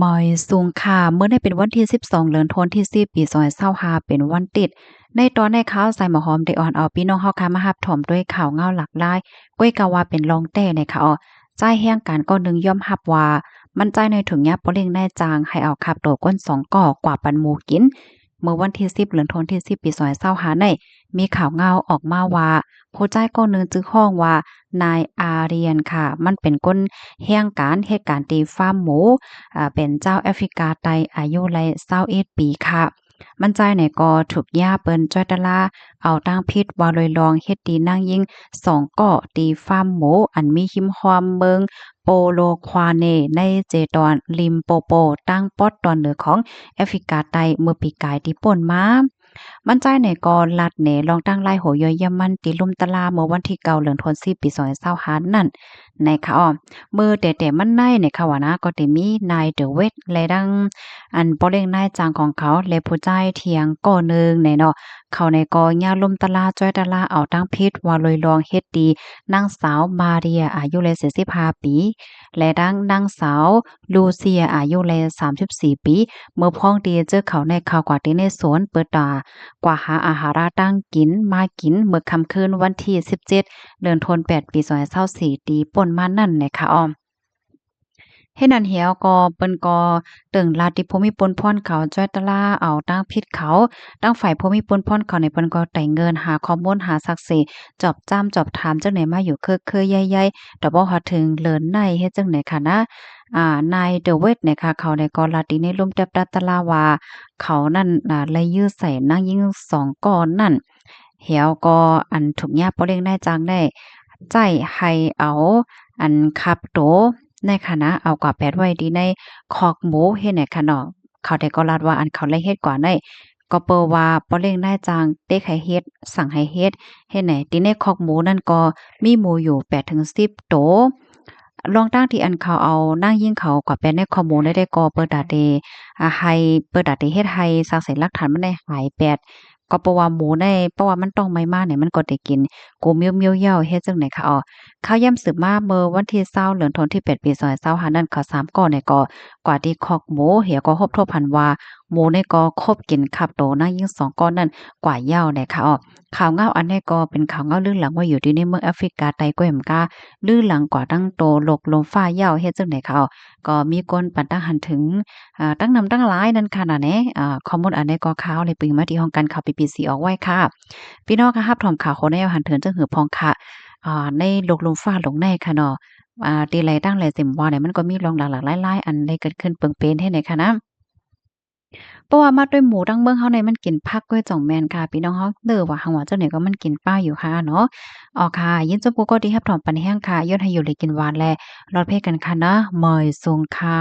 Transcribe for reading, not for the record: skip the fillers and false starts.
มอยสูงค่ะเมื่อได้เป็นวันที่12เดือนธันวาคมที่4ปี2025เป็นวันติดในตอนในข่าวใส่หมอหอมได้อ่อนเอาพี่น้องเฮาค่ะมารับถ่อมด้วยข่าวเงาหลากหลายก้วยกะว่าเป็นรองแต้ในค่ะอ้อจ่ายแรงการก็นึงยอมรับว่ามันจ่ายในถุงยาบ่เร่งแน่จางให้เอาคับโตก้น2ก่อกว่าปันหมู่กินเมื่อวันที่10เดือนธันวาคมที่10ปี2025ได้มีข่าวเงาออกมาว่าผู้จ่ายก็นึงจึกฮ้องว่านายอาเรียนค่ะมันเป็นคนแห่งการเหตุการณ์ตีฟาร์มหมู เป็นเจ้าแอฟริกาไตอายุไล21ปีค่ะมันใจไหนก็ถูกย่าเปิ้นจ้อยตะลาเอาตั้งพิษว่าลอยลองเฮ็ดดีนั่งยิง2เกาะตีฟาร์มหมูอันมีหิมฮอมเมืองโปโลควาเนในเจตอนลิมโปโปตั้งปอดตอนเหนือของแอฟริกาใต้เมื่อปีกายที่ป่นมามันใจไหนก็ลัดเหนลองตั้งไล่โหยอยยมันติลุมตะลาเมื่อวันที่9เดือนธันวาคมปี2025นั่นในค่ะอ้อ มือแต่มันในในค่ะว่านะก็ได้มีนายเดอะเวทและดังอันบ่เร่งนายจางของเขาและผู้ใจายเถียงก่อหนึ่งในเนาะเขาในกอย่าลมตะลาจ้อยตะลาเอาตั้งพิษว่าลอยลองเฮ็ดดีนางสาวมาเรียอายุเลย45ปีและดังนางสาวลูเซียอายุเลย34ปีเมื่อพ้องดีเจอเขาในข่าวกว่าที่ในสวนเปิดตากว่าหาอาหาราตั้งกินมากินเมื่อค่ำคืนวันที่17เดือนธันวาคมปี2024ตีป่นมานั่นแหละค่ะอ้อม เฮ็ดนั่นแหวก็เปิ้นก็ตึงลัดที่ภูมิพลพรเขาจ้อยตะลาเอาตั้งพิษเขาตั้งฝ่ายภูมิพลพรเขาในเปิ้นก็ได้เงินหาข้อมูลหาซักเสจอบจ้ำจอบถามจังไหนมาอยู่คือๆใหญ่ๆแต่บ่ฮอดถึงเลินในเฮ็ดจังไหนค่ะนะนายเดอะเวทเนี่ยค่ะเขาได้ก็ลัดที่ในลุ่มแตบดัดตะลาว่าเขานั่นเลยยื้อใส่นางยิง2ก้อนนั่นแหวก็อันถูกยาบ่เร่งได้จังได้ใจให้เอาอันคับโต ในคณะเอากว่าแปดไว้ดีในคอกหมูเฮ็ดไหนคะเนาะเขาได้ก็ลาดว่าอันเขาเลยเฮ็ดกว่าได้ก็เปิ้ว่าบ่เร่งได้จางเต็กให้เฮ็ดสั่งให้เฮ็ดไหนติในคอกหมูนั่นก็มีหมูอยู่8-10โตวลองตั้งที่อันเขาเอานั่งยิ่งเขากว่าแปดในข้อมูลได้ก็เปิดดาเดให้เปิดดาเดเฮ็ดให้สร้างเสร็จหลักฐานมันได้หายแปดก็เพราะว่าหมูในเพราะว่ามันต้องไม่มาเนี่ยมันก็ได้กินกูเมียวๆเหย้าเฮ็ดจังไหนคะอ๋อ ข่าวย่ำสืบมาเมื่อวันที่20เดือนธันวาคมที่8ปี2025นั้นเขา3ก่อเนี่ยก็กว่าที่คอกหมูเหี่ยก็พบทบพันว่าหมูเนี่ยก็คบกินคับโตนะยิ่ง2ก้อนนั้นกว่าเหย้าเนี่ยค่ะอ้อข่าวเงาอันนี้ก็เป็นข่าวเงาลือหลังว่าอยู่ที่ในเมืองแอฟริกาใต้ก็แม่นกาลือหลังกว่าตั้งโตโลกลมฟ้าเหย้าเฮ็ดจังได๋ค่ะอ้อก็มีคนปันตั้งหันถึงตั้งนำตั้งหลายนั่นค่ะน่ะแหน่ข้อมูลอันนี้ก็ข่าวเลยปึงมาที่ห้องการข่าว BBC ออกไว้ค่ะพี่น้องค่ะรับถอมข่าวคนแนวหันเถินจังหือพองค่ะ ในโลกลมฟ้าโลกในค่ะเนาะตีไรตั้งไรเต็มว่าเนี่ยมันก็มีรองหลากๆหลายๆอันได้เกิดขึ้นเปิงเป็นให้ไหนค่ะนะเพราะว่ามาด้วยหมูดั้งเบิ่งเฮาในมันกินผักด้วยจ่องแม่นค่ะพี่น้องเฮาเด้อว่าหังว่าเจ้าเนี่ยก็มันกินป้าอยู่ค่ะเนาะอ๋อค่ะยินจบกูก็ดีรับถอนปันแห้งค่ะยอดให้อยู่เลยกินหวานแลรอดเพศกันค่ะนะมอยซุงค่ะ